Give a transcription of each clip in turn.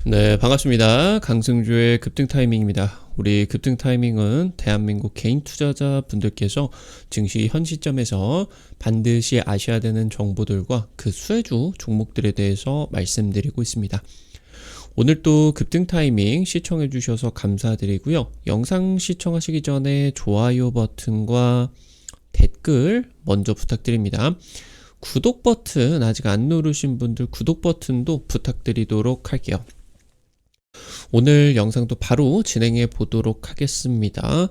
네, 반갑습니다. 강승주의 급등 타이밍입니다. 우리 급등 타이밍은 대한민국 개인 투자자 분들께서 증시 현 시점에서 반드시 아셔야 되는 정보들과 그 수혜주 종목들에 대해서 말씀드리고 있습니다. 오늘 또 급등 타이밍 시청해 주셔서 감사드리고요. 영상 시청하시기 전에 좋아요 버튼과 댓글 먼저 부탁드립니다. 구독 버튼 아직 안 누르신 분들 구독 버튼도 부탁드리도록 할게요. 오늘 영상도 바로 진행해 보도록 하겠습니다.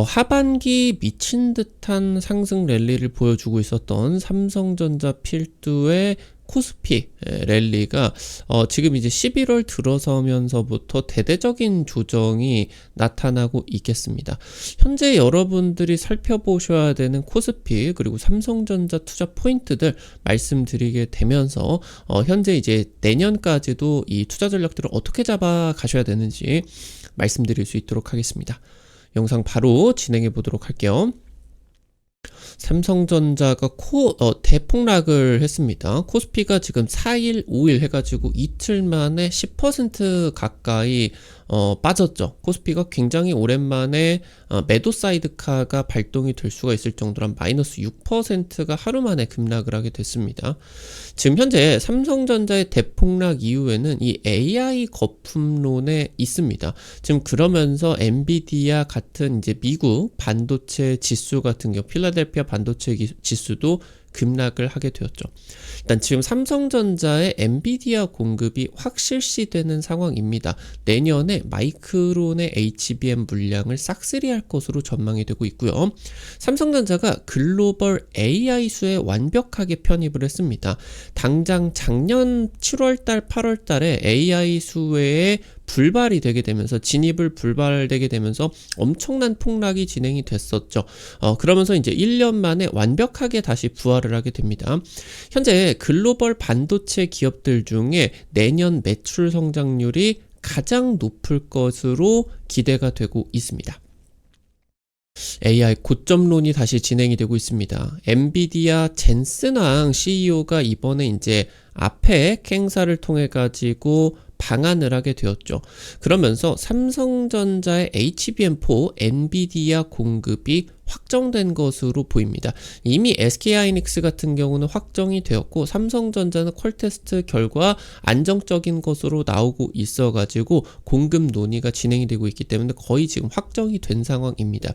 하반기 미친 듯한 상승 랠리를 보여주고 있었던 삼성전자 필두의 코스피 랠리가 지금 이제 11월 들어서면서부터 대대적인 조정이 나타나고 있겠습니다. 현재 여러분들이 살펴보셔야 되는 코스피 그리고 삼성전자 투자 포인트들 말씀드리게 되면서 현재 이제 내년까지도 이 투자 전략들을 어떻게 잡아 가셔야 되는지 말씀드릴 수 있도록 하겠습니다. 영상 바로 진행해 보도록 할게요. 삼성전자가 대폭락을 했습니다. 코스피가 지금 4일, 5일 해가지고 이틀 만에 10% 가까이 빠졌죠. 코스피가 굉장히 오랜만에 매도 사이드카가 발동이 될 수가 있을 정도로 한 마이너스 6%가 하루 만에 급락을 하게 됐습니다. 지금 현재 삼성전자의 대폭락 이후에는 이 AI 거품론에 있습니다. 지금 그러면서 엔비디아 같은 이제 미국 반도체 지수 같은 경우 필라델피아 반도체 지수도 급락을 하게 되었죠. 일단 지금 삼성전자의 엔비디아 공급이 확실시되는 상황입니다. 내년에 마이크론의 HBM 물량을 싹쓸이할 것으로 전망이 되고 있고요. 삼성전자가 글로벌 AI 수에 완벽하게 편입을 했습니다. 당장 작년 7월달, 8월달에 AI 수에 불발이 되게 되면서 진입을 불발되게 되면서 엄청난 폭락이 진행이 됐었죠. 그러면서 이제 1년 만에 완벽하게 다시 부활을 하게 됩니다. 현재 글로벌 반도체 기업들 중에 내년 매출 성장률이 가장 높을 것으로 기대가 되고 있습니다. AI 고점론이 다시 진행이 되고 있습니다. 엔비디아 젠슨왕 CEO가 이번에 이제 아펙 행사를 통해 가지고 방한을 하게 되었죠. 그러면서 삼성전자의 HBM4 엔비디아 공급이 확정된 것으로 보입니다. 이미 SK하이닉스 같은 경우는 확정이 되었고 삼성전자는 퀄테스트 결과 안정적인 것으로 나오고 있어가지고 공급 논의가 진행이 되고 있기 때문에 거의 지금 확정이 된 상황입니다.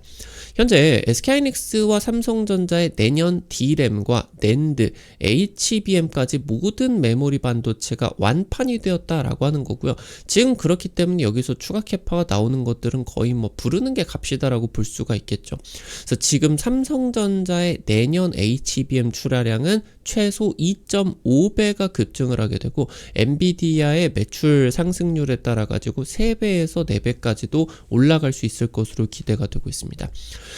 현재 SK하이닉스와 삼성전자의 내년 D램과 낸드, HBM까지 모든 메모리 반도체가 완판이 되었다라고 하는 거고요. 지금 그렇기 때문에 여기서 추가 캐파가 나오는 것들은 거의 뭐 부르는 게 값이다라고 볼 수가 있겠죠. 그래서 지금 삼성전자의 내년 HBM 출하량은 최소 2.5배가 급증을 하게 되고 엔비디아의 매출 상승률에 따라 가지고 3배에서 4배까지도 올라갈 수 있을 것으로 기대가 되고 있습니다.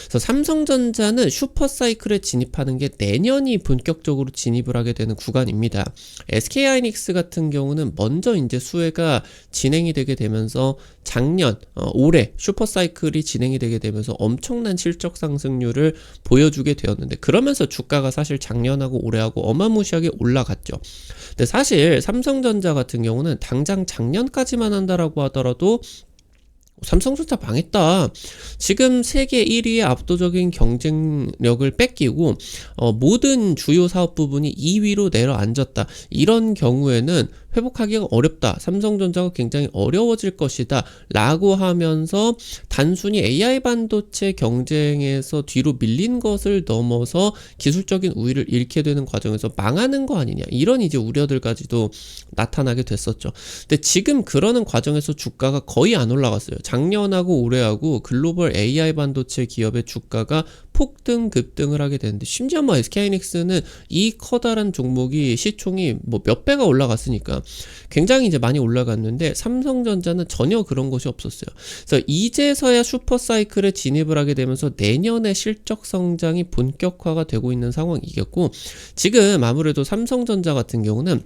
그래서 삼성전자는 슈퍼사이클에 진입하는 게 내년이 본격적으로 진입을 하게 되는 구간입니다. SK하이닉스 같은 경우는 먼저 이제 수혜가 진행이 되게 되면서 작년, 올해 슈퍼사이클이 진행이 되게 되면서 엄청난 실적 상승률을 보여주게 되었는데 그러면서 주가가 사실 작년하고 올해하고 어마무시하게 올라갔죠. 근데 사실 삼성전자 같은 경우는 당장 작년까지만 한다라고 하더라도 삼성전자 망했다. 지금 세계 1위의 압도적인 경쟁력을 뺏기고 모든 주요 사업 부분이 2위로 내려앉았다. 이런 경우에는 회복하기가 어렵다. 삼성전자가 굉장히 어려워질 것이다. 라고 하면서 단순히 AI 반도체 경쟁에서 뒤로 밀린 것을 넘어서 기술적인 우위를 잃게 되는 과정에서 망하는 거 아니냐. 이런 이제 우려들까지도 나타나게 됐었죠. 근데 지금 그러는 과정에서 주가가 거의 안 올라갔어요. 작년하고 올해하고 글로벌 AI 반도체 기업의 주가가 폭등 급등을 하게 되는데 심지어 뭐 SK하이닉스는 이 커다란 종목이 시총이 뭐 몇 배가 올라갔으니까 굉장히 이제 많이 올라갔는데 삼성전자는 전혀 그런 것이 없었어요. 그래서 이제서야 슈퍼사이클에 진입을 하게 되면서 내년에 실적 성장이 본격화가 되고 있는 상황이겠고 지금 아무래도 삼성전자 같은 경우는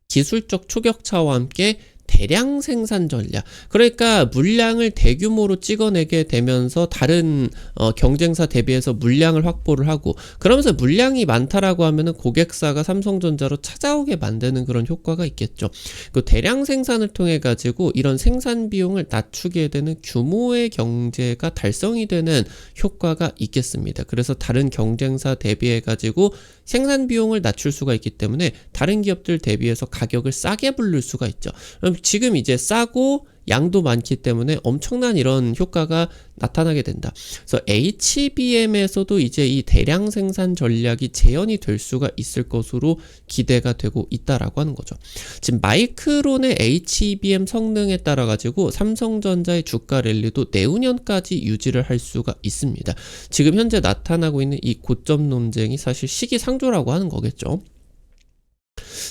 기술적 초격차와 함께 대량 생산 전략. 그러니까 물량을 대규모로 찍어내게 되면서 다른 경쟁사 대비해서 물량을 확보를 하고, 그러면서 물량이 많다라고 하면은 고객사가 삼성전자로 찾아오게 만드는 그런 효과가 있겠죠. 그 대량 생산을 통해 가지고 이런 생산 비용을 낮추게 되는 규모의 경제가 달성이 되는 효과가 있겠습니다. 그래서 다른 경쟁사 대비해 가지고 생산 비용을 낮출 수가 있기 때문에 다른 기업들 대비해서 가격을 싸게 부를 수가 있죠. 그럼 지금 이제 싸고 양도 많기 때문에 엄청난 이런 효과가 나타나게 된다. 그래서 HBM에서도 이제 이 대량 생산 전략이 재현이 될 수가 있을 것으로 기대가 되고 있다라고 하는 거죠. 지금 마이크론의 HBM 성능에 따라 가지고 삼성전자의 주가 랠리도 내후년까지 유지를 할 수가 있습니다. 지금 현재 나타나고 있는 이 고점 논쟁이 사실 시기상조라고 하는 거겠죠.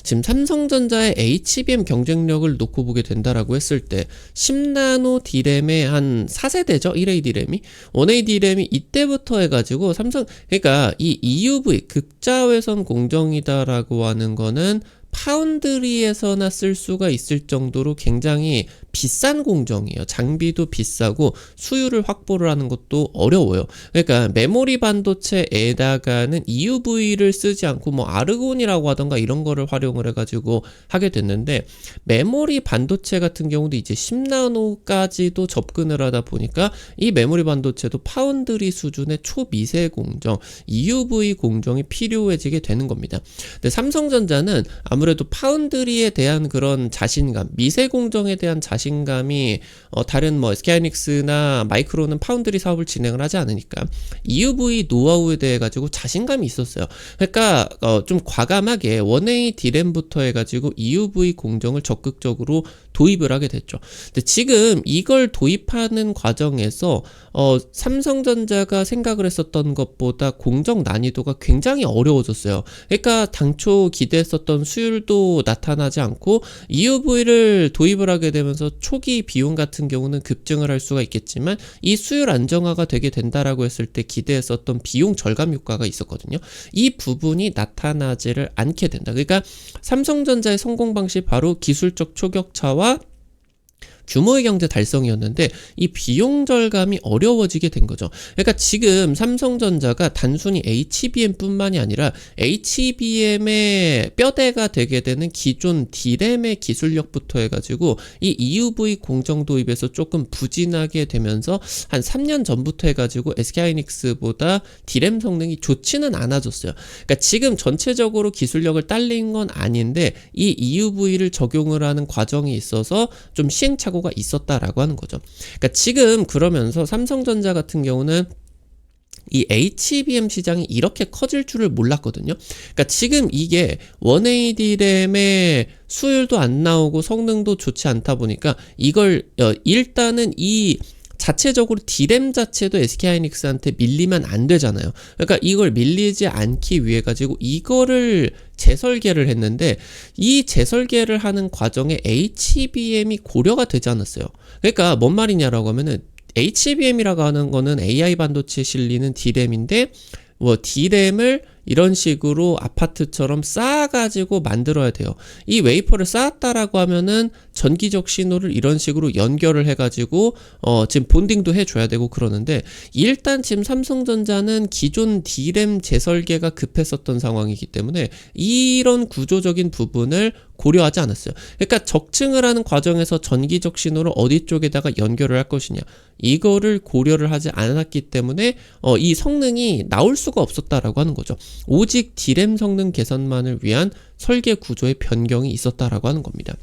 지금 삼성전자의 HBM 경쟁력을 놓고 보게 된다라고 했을 때 10나노 D램의 한 4세대죠. 1A D램이 1A D램이 이때부터 해가지고 삼성, 그러니까 이 EUV 극자외선 공정이다라고 하는 거는 파운드리에서나 쓸 수가 있을 정도로 굉장히 비싼 공정이에요. 장비도 비싸고 수율을 확보를 하는 것도 어려워요. 그러니까 메모리 반도체에다가는 EUV를 쓰지 않고 뭐 아르곤이라고 하던가 이런 거를 활용을 해가지고 하게 됐는데, 메모리 반도체 같은 경우도 이제 10나노까지도 접근을 하다 보니까 이 메모리 반도체도 파운드리 수준의 초미세 공정, EUV 공정이 필요해지게 되는 겁니다. 근데 삼성전자는 아무래도 파운드리에 대한 그런 자신감, 미세 공정에 대한 자신감이 다른 뭐 SK하이닉스나 마이크론은 파운드리 사업을 진행을 하지 않으니까 EUV 노하우에 대해 가지고 자신감이 있었어요. 그러니까 좀 과감하게 1A D램부터 해가지고 EUV 공정을 적극적으로 도입을 하게 됐죠. 근데 지금 이걸 도입하는 과정에서 삼성전자가 생각을 했었던 것보다 공정 난이도가 굉장히 어려워졌어요. 그러니까 당초 기대했었던 수율도 나타나지 않고 EUV를 도입을 하게 되면서 초기 비용 같은 경우는 급증을 할 수가 있겠지만 이 수율 안정화가 되게 된다라고 했을 때 기대했었던 비용 절감 효과가 있었거든요. 이 부분이 나타나지를 않게 된다. 그러니까 삼성전자의 성공 방식 바로 기술적 초격차와 규모의 경제 달성이었는데 이 비용 절감이 어려워지게 된 거죠. 그러니까 지금 삼성전자가 단순히 HBM뿐만이 아니라 HBM의 뼈대가 되게 되는 기존 D램의 기술력부터 해가지고 이 EUV 공정 도입에서 조금 부진하게 되면서 한 3년 전부터 해가지고 SK하이닉스보다 D램 성능이 좋지는 않아졌어요. 그러니까 지금 전체적으로 기술력을 딸린 건 아닌데 이 EUV를 적용을 하는 과정에 있어서 좀 시행착오가 있었다라고 하는 거죠. 그러니까 지금 그러면서 삼성전자 같은 경우는 이 HBM 시장이 이렇게 커질 줄을 몰랐거든요. 그러니까 지금 이게 1A D램의 수율도 안 나오고 성능도 좋지 않다 보니까 이걸 일단은 이 자체적으로 D램 자체도 SK하이닉스한테 밀리면 안 되잖아요. 그러니까 이걸 밀리지 않기 위해 가지고 이거를 재설계를 했는데 이 재설계를 하는 과정에 HBM이 고려가 되지 않았어요. 그러니까 뭔 말이냐라고 하면은 HBM이라고 하는 거는 AI 반도체에 실리는 D램인데 뭐 D램을 이런 식으로 아파트처럼 쌓아가지고 만들어야 돼요. 이 웨이퍼를 쌓았다라고 하면은 전기적 신호를 이런 식으로 연결을 해가지고 지금 본딩도 해줘야 되고 그러는데, 일단 지금 삼성전자는 기존 D램 재설계가 급했었던 상황이기 때문에 이런 구조적인 부분을 고려하지 않았어요. 그러니까 적층을 하는 과정에서 전기적 신호를 어디 쪽에다가 연결을 할 것이냐, 이거를 고려를 하지 않았기 때문에 이 성능이 나올 수가 없었다라고 하는 거죠. 오직 D램 성능 개선만을 위한 설계 구조의 변경이 있었다라고 하는 겁니다.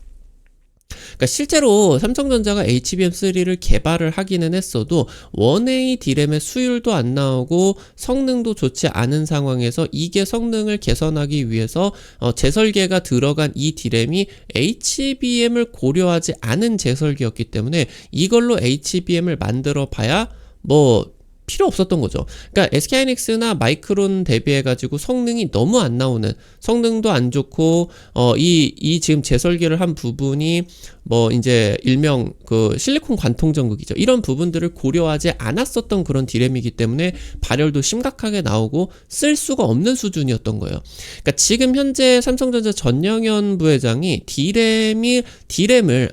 그러니까 실제로 삼성전자가 HBM3를 개발을 하기는 했어도 1A D램의 수율도 안 나오고 성능도 좋지 않은 상황에서 이게 성능을 개선하기 위해서 재설계가 들어간 이 D램이 HBM을 고려하지 않은 재설계였기 때문에 이걸로 HBM을 만들어 봐야 뭐 필요 없었던 거죠. 그러니까 SK하이닉스나 마이크론 대비해가지고 성능이 너무 안 나오는, 성능도 안 좋고, 이 지금 재설계를 한 부분이 뭐 이제 일명 그 실리콘 관통 전극이죠. 이런 부분들을 고려하지 않았었던 그런 디램이기 때문에 발열도 심각하게 나오고 쓸 수가 없는 수준이었던 거예요. 그러니까 지금 현재 삼성전자 전영현 부회장이 디램을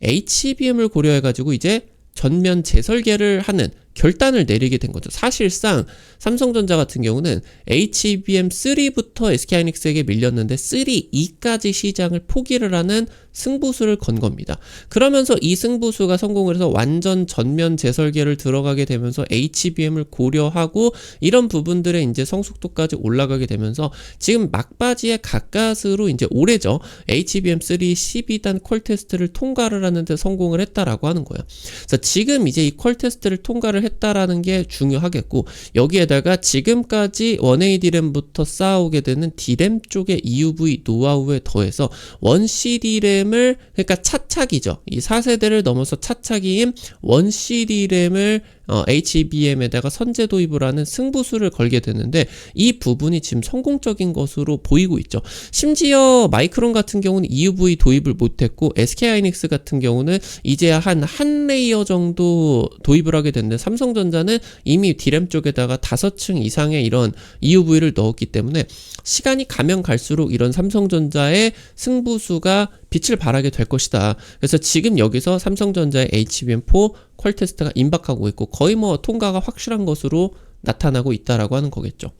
HBM을 고려해가지고 이제 전면 재설계를 하는 결단을 내리게 된 거죠. 사실상 삼성전자 같은 경우는 HBM3부터 SK하이닉스에게 밀렸는데 3.2까지 시장을 포기를 하는 승부수를 건 겁니다. 그러면서 이 승부수가 성공을 해서 완전 전면 재설계를 들어가게 되면서 HBM을 고려하고 이런 부분들의 이제 성숙도까지 올라가게 되면서 지금 막바지에 가까스로 이제 올해죠. HBM3 12단 퀄 테스트를 통과를 하는데 성공을 했다라고 하는 거예요. 그래서 지금 이제 이 퀄 테스트를 통과를 했다라는 게 중요하겠고, 여기에다가 지금까지 1A 디램부터 쌓아오게 되는 디램 쪽의 EUV 노하우에 더해서 1C 디램을, 그러니까 차차기죠. 이 4세대를 넘어서 차차기인 1C 디램을 HBM에다가 선제 도입을 하는 승부수를 걸게 되는데, 이 부분이 지금 성공적인 것으로 보이고 있죠. 심지어 마이크론 같은 경우는 EUV 도입을 못했고, SK하이닉스 같은 경우는 이제 한 레이어 정도 도입을 하게 됐는데, 삼성전자는 이미 디램 쪽에다가 5층 이상의 이런 EUV를 넣었기 때문에 시간이 가면 갈수록 이런 삼성전자의 승부수가 빛을 발하게 될 것이다. 그래서 지금 여기서 삼성전자의 HBM4 퀄 테스트가 임박하고 있고 거의 뭐 통과가 확실한 것으로 나타나고 있다라고 하는 거겠죠.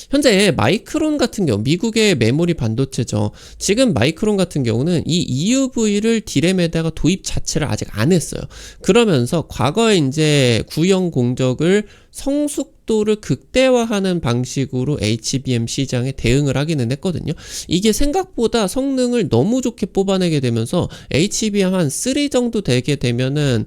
현재 마이크론 같은 경우, 미국의 메모리 반도체죠. 지금 마이크론 같은 경우는 이 EUV를 디램에다가 도입 자체를 아직 안 했어요. 그러면서 과거에 이제 구형 공적을 성숙도를 극대화하는 방식으로 HBM 시장에 대응을 하기는 했거든요. 이게 생각보다 성능을 너무 좋게 뽑아내게 되면서 HBM 한 3 정도 되게 되면은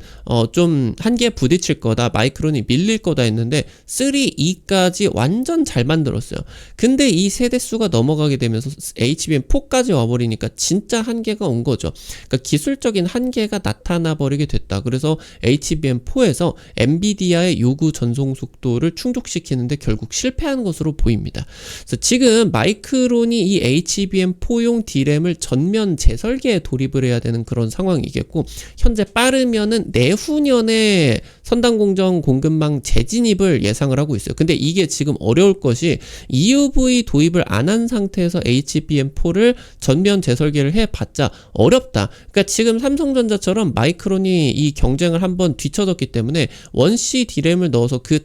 좀 한계에 부딪힐 거다, 마이크론이 밀릴 거다 했는데 3.2까지 완전 잘 만들었어요. 근데 이 세대수가 넘어가게 되면서 HBM4까지 와버리니까 진짜 한계가 온 거죠. 그러니까 기술적인 한계가 나타나 버리게 됐다. 그래서 HBM4에서 엔비디아의 요구 전송 속도를 충족시키는데 결국 실패한 것으로 보입니다. 그래서 지금 마이크론이 이 HBM4용 디램을 전면 재설계에 돌입을 해야 되는 그런 상황이겠고, 현재 빠르면은 내후년에 선단공정 공급망 재진입을 예상을 하고 있어요. 근데 이게 지금 어려울 것이 EUV 도입을 안 한 상태에서 HBM4를 전면 재설계를 해봤자 어렵다. 그러니까 지금 삼성전자처럼 마이크론이 이 경쟁을 한번 뒤쳐졌기 때문에 1C 디램을 넣어서 그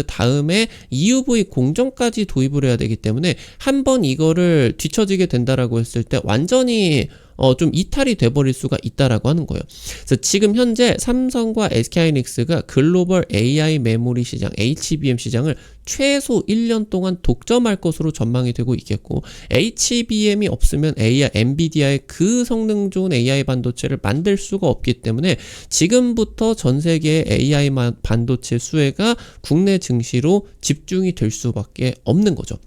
다음에 EUV 공정까지 도입을 해야 되기 때문에 한번 이거를 뒤처지게 된다라고 했을 때 완전히 좀 이탈이 돼버릴 수가 있다라고 하는 거예요. 그래서 지금 현재 삼성과 SK하이닉스가 글로벌 AI 메모리 시장, HBM 시장을 최소 1년 동안 독점할 것으로 전망이 되고 있겠고, HBM이 없으면 엔비디아의 그 성능 좋은 AI 반도체를 만들 수가 없기 때문에 지금부터 전 세계의 AI 반도체 수혜가 국내 증시로 집중이 될 수밖에 없는 거죠.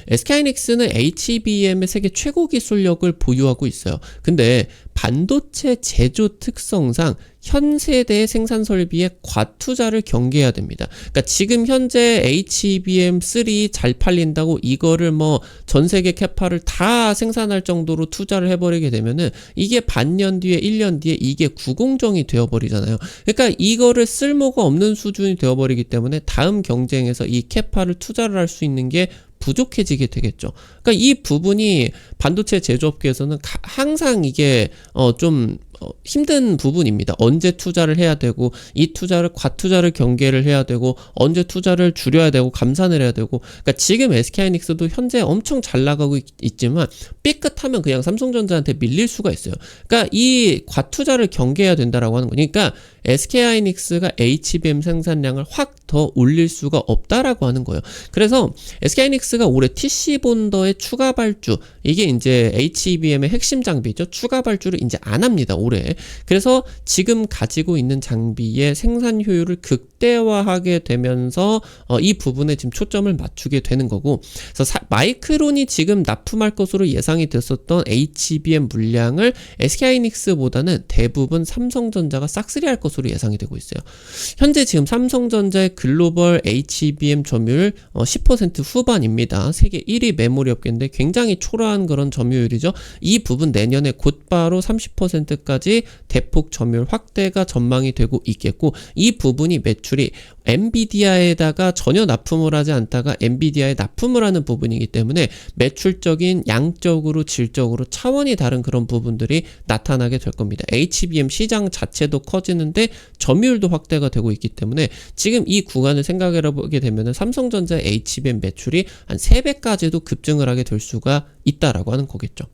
SK하이닉스는 HBM의 세계 최고 기술력을 보유하고 있어요. 근데 반도체 제조 특성상 현 세대의 생산 설비에 과투자를 경계해야 됩니다. 그러니까 지금 현재 HBM3 잘 팔린다고 이거를 뭐 전 세계 캐파를 다 생산할 정도로 투자를 해버리게 되면은 이게 반년 뒤에 1년 뒤에 이게 구공정이 되어버리잖아요. 그러니까 이거를 쓸모가 없는 수준이 되어버리기 때문에 다음 경쟁에서 이 캐파를 투자를 할 수 있는 게 부족해지게 되겠죠. 그러니까 이 부분이 반도체 제조업계에서는 항상 이게 좀 힘든 부분입니다. 언제 투자를 해야 되고, 이 투자를 과투자를 경계를 해야 되고, 언제 투자를 줄여야 되고, 감산을 해야 되고. 그러니까 지금 SK하이닉스도 현재 엄청 잘 나가고 있지만 삐끗하면 그냥 삼성전자한테 밀릴 수가 있어요. 그러니까 이 과투자를 경계해야 된다라고 하는 거니까 SK하이닉스가 HBM 생산량을 확 더 올릴 수가 없다라고 하는 거예요. 그래서 SK하이닉스가 올해 TC 본더의 추가 발주, 이게 이제 HBM의 핵심 장비죠. 추가 발주를 이제 안 합니다. 올해. 그래서 지금 가지고 있는 장비의 생산 효율을 극대화하게 되면서 이 부분에 지금 초점을 맞추게 되는 거고, 그래서 마이크론이 지금 납품할 것으로 예상이 됐었던 HBM 물량을 SK하이닉스보다는 대부분 삼성전자가 싹쓸이할 것으로 예상이 되고 있어요. 현재 지금 삼성전자의 글로벌 HBM 점유율 10% 후반입니다. 세계 1위 메모리 업계인데 굉장히 초라한 그런 점유율이죠. 이 부분 내년에 곧바로 30%까지 대폭 점유율 확대가 전망이 되고 있겠고, 이 부분이 매출이 엔비디아에다가 전혀 납품을 하지 않다가 엔비디아에 납품을 하는 부분이기 때문에 매출적인 양적으로 질적으로 차원이 다른 그런 부분들이 나타나게 될 겁니다. HBM 시장 자체도 커지는데 점유율도 확대가 되고 있기 때문에 지금 이 구간을 생각해 보게 되면 삼성전자의 HBM 매출이 한 3배까지도 급증을 하게 될 수가 있다라고 하는 거겠죠.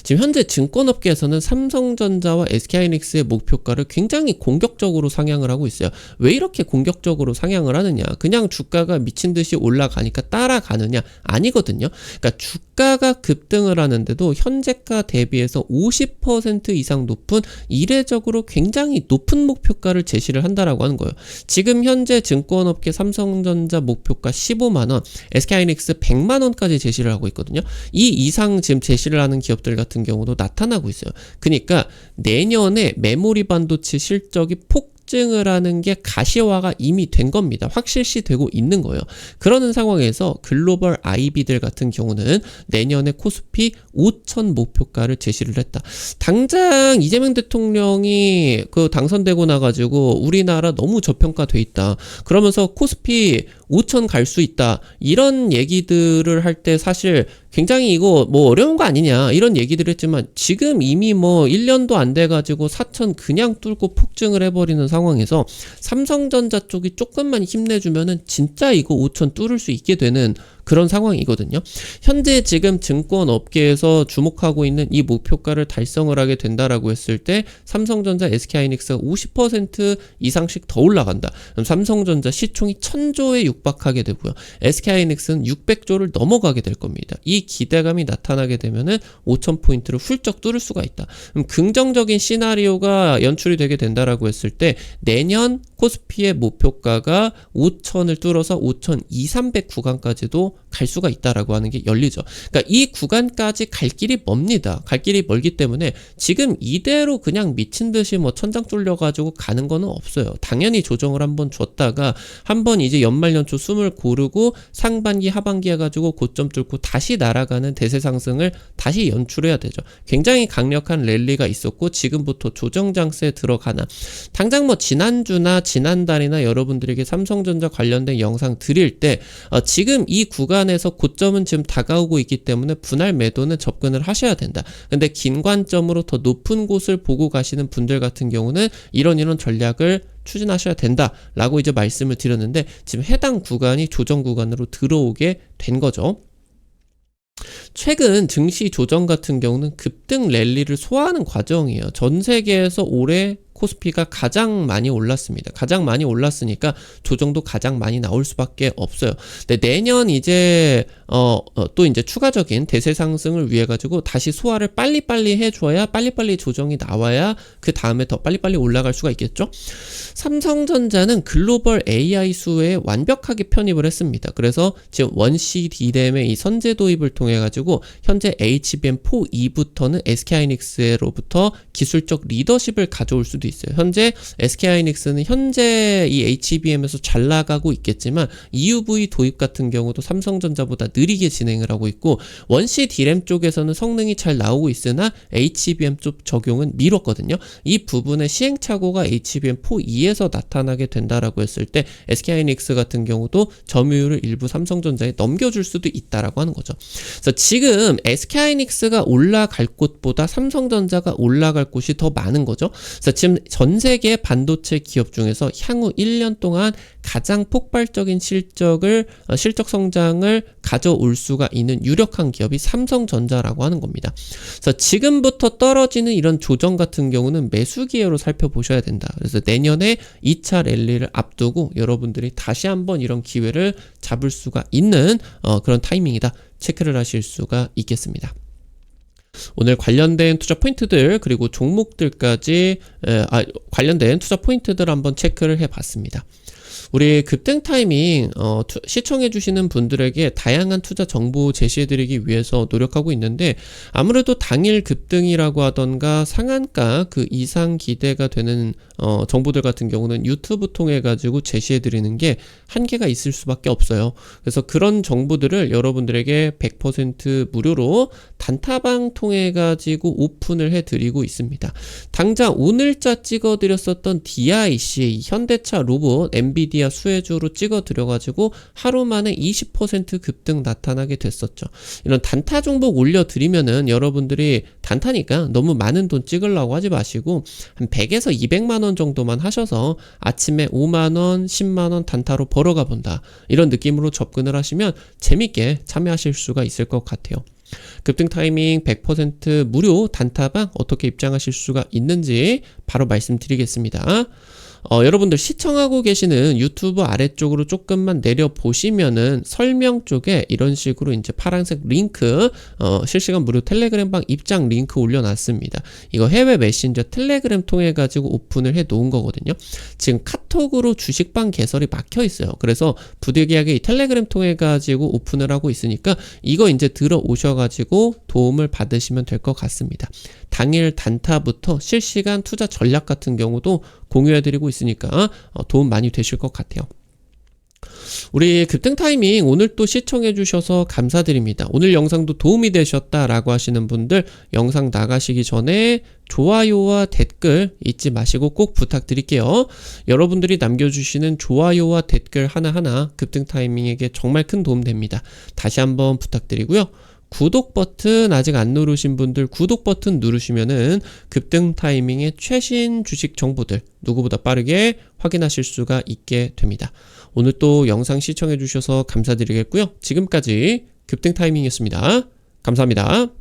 지금 현재 증권업계에서는 삼성전자와 SK하이닉스의 목표가를 굉장히 공격적으로 상향을 하고 있어요. 왜 이렇게 공격적으로 상향을 하느냐? 그냥 주가가 미친 듯이 올라가니까 따라가느냐? 아니거든요. 그러니까 주가가 급등을 하는데도 현재가 대비해서 50% 이상 높은 이례적으로 굉장히 높은 목표가를 제시를 한다라고 하는 거예요. 지금 현재 증권업계 삼성전자 목표가 15만원, SK하이닉스 100만원까지 제시를 하고 있거든요. 이 이상 지금 제시를 하는 기업들 같은 경우도 나타나고 있어요. 그러니까 내년에 메모리 반도체 실적이 폭증을 하는 게 가시화가 이미 된 겁니다. 확실시 되고 있는 거예요. 그러는 상황에서 글로벌 IB들 같은 경우는 내년에 코스피 5천 목표가를 제시를 했다. 당장 이재명 대통령이 당선되고 나가지고 우리나라 너무 저평가돼 있다. 그러면서 코스피 5천 갈 수 있다. 이런 얘기들을 할 때 사실 굉장히 이거 어려운 거 아니냐 이런 얘기들 했지만 지금 이미 1년도 안 돼가지고 4천 그냥 뚫고 폭증을 해버리는 상황에서 삼성전자 쪽이 조금만 힘내주면은 진짜 이거 5천 뚫을 수 있게 되는 그런 상황이거든요. 현재 지금 증권업계에서 주목하고 있는 이 목표가를 달성을 하게 된다라고 했을 때 삼성전자, SK하이닉스가 50% 이상씩 더 올라간다. 그럼 삼성전자 시총이 1000조에 육박하게 되고요. SK하이닉스는 600조를 넘어가게 될 겁니다. 이 기대감이 나타나게 되면은 5000포인트를 훌쩍 뚫을 수가 있다. 그럼 긍정적인 시나리오가 연출이 되게 된다라고 했을 때 내년 코스피의 목표가가 5천을 뚫어서 5200 구간까지도 갈 수가 있다라고 하는 게 열리죠. 그러니까 이 구간까지 갈 길이 멉니다. 갈 길이 멀기 때문에 지금 이대로 그냥 미친 듯이 천장 뚫려가지고 가는 거는 없어요. 당연히 조정을 한번 줬다가 한번 이제 연말 연초 숨을 고르고 상반기 하반기 해가지고 고점 뚫고 다시 날아가는 대세 상승을 다시 연출해야 되죠. 굉장히 강력한 랠리가 있었고 지금부터 조정 장세에 들어가나. 당장 지난주나 지난달이나 여러분들에게 삼성전자 관련된 영상 드릴 때 지금 이 구간에서 고점은 지금 다가오고 있기 때문에 분할 매도는 접근을 하셔야 된다. 근데 긴 관점으로 더 높은 곳을 보고 가시는 분들 같은 경우는 이런 전략을 추진하셔야 된다라고 이제 말씀을 드렸는데 지금 해당 구간이 조정 구간으로 들어오게 된 거죠. 최근 증시 조정 같은 경우는 급등 랠리를 소화하는 과정이에요. 전 세계에서 올해 코스피가 가장 많이 올랐습니다. 가장 많이 올랐으니까 조정도 가장 많이 나올 수밖에 없어요. 근데 내년 이제 또 이제 추가적인 대세 상승을 위해 가지고 다시 소화를 빨리빨리 해줘야 빨리빨리 조정이 나와야 그 다음에 더 빨리빨리 올라갈 수가 있겠죠. 삼성전자는 글로벌 AI 수에 완벽하게 편입을 했습니다. 그래서 지금 원C D램의 이 선제 도입을 통해 가지고 현재 HBM4E부터는 SK하이닉스로부터 기술적 리더십을 가져올 수도 있어요. 현재 SK하이닉스는 현재 이 HBM에서 잘 나가고 있겠지만 EUV 도입 같은 경우도 삼성전자보다 느리게 진행을 하고 있고 원C D램 쪽에서는 성능이 잘 나오고 있으나 HBM 쪽 적용은 미뤘거든요. 이 부분의 시행착오가 HBM4E에서 나타나게 된다라고 했을 때 SK하이닉스 같은 경우도 점유율을 일부 삼성전자에 넘겨줄 수도 있다라고 하는 거죠. 그래서 지금 SK하이닉스가 올라갈 곳보다 삼성전자가 올라갈 곳이 더 많은 거죠. 그래서 지금 전 세계 반도체 기업 중에서 향후 1년 동안 가장 폭발적인 실적 성장을 가져올 수가 있는 유력한 기업이 삼성전자라고 하는 겁니다. 그래서 지금부터 떨어지는 이런 조정 같은 경우는 매수 기회로 살펴보셔야 된다. 그래서 내년에 2차 랠리를 앞두고 여러분들이 다시 한번 이런 기회를 잡을 수가 있는 그런 타이밍이다. 체크를 하실 수가 있겠습니다. 오늘 관련된 투자 포인트들 그리고 종목들까지 관련된 투자 포인트들 한번 체크를 해봤습니다. 우리 급등 타이밍 시청해주시는 분들에게 다양한 투자 정보 제시해드리기 위해서 노력하고 있는데 아무래도 당일 급등이라고 하던가 상한가 그 이상 기대가 되는 정보들 같은 경우는 유튜브 통해 가지고 제시해드리는 게 한계가 있을 수밖에 없어요. 그래서 그런 정보들을 여러분들에게 100% 무료로 단타방 통해 가지고 오픈을 해드리고 있습니다. 당장 오늘자 찍어드렸었던 DIC 현대차 로봇 엔비디아 수혜주로 찍어드려가지고 하루 만에 20% 급등 나타나게 됐었죠. 이런 단타 종목 올려드리면은 여러분들이 단타니까 너무 많은 돈 찍으려고 하지 마시고 한 100에서 200만원 정도만 하셔서 아침에 5만원, 10만원 단타로 벌어가 본다. 이런 느낌으로 접근을 하시면 재밌게 참여하실 수가 있을 것 같아요. 급등 타이밍 100% 무료 단타방 어떻게 입장하실 수가 있는지 바로 말씀드리겠습니다. 여러분들 시청하고 계시는 유튜브 아래쪽으로 조금만 내려보시면은 설명 쪽에 이런 식으로 이제 파란색 링크, 실시간 무료 텔레그램방 입장 링크 올려놨습니다. 이거 해외 메신저 텔레그램 통해 가지고 오픈을 해 놓은 거거든요. 지금 카톡으로 주식방 개설이 막혀 있어요. 그래서 부득이하게 이 텔레그램 통해 가지고 오픈을 하고 있으니까 이거 이제 들어오셔 가지고 도움을 받으시면 될 것 같습니다. 당일 단타부터 실시간 투자 전략 같은 경우도 공유해드리고 있으니까 도움 많이 되실 것 같아요. 우리 급등 타이밍 오늘 또 시청해주셔서 감사드립니다. 오늘 영상도 도움이 되셨다라고 하시는 분들 영상 나가시기 전에 좋아요와 댓글 잊지 마시고 꼭 부탁드릴게요. 여러분들이 남겨주시는 좋아요와 댓글 하나하나 급등 타이밍에게 정말 큰 도움 됩니다. 다시 한번 부탁드리고요. 구독 버튼 아직 안 누르신 분들 구독 버튼 누르시면은 급등 타이밍의 최신 주식 정보들 누구보다 빠르게 확인하실 수가 있게 됩니다. 오늘 또 영상 시청해 주셔서 감사드리겠고요. 지금까지 급등 타이밍이었습니다. 감사합니다.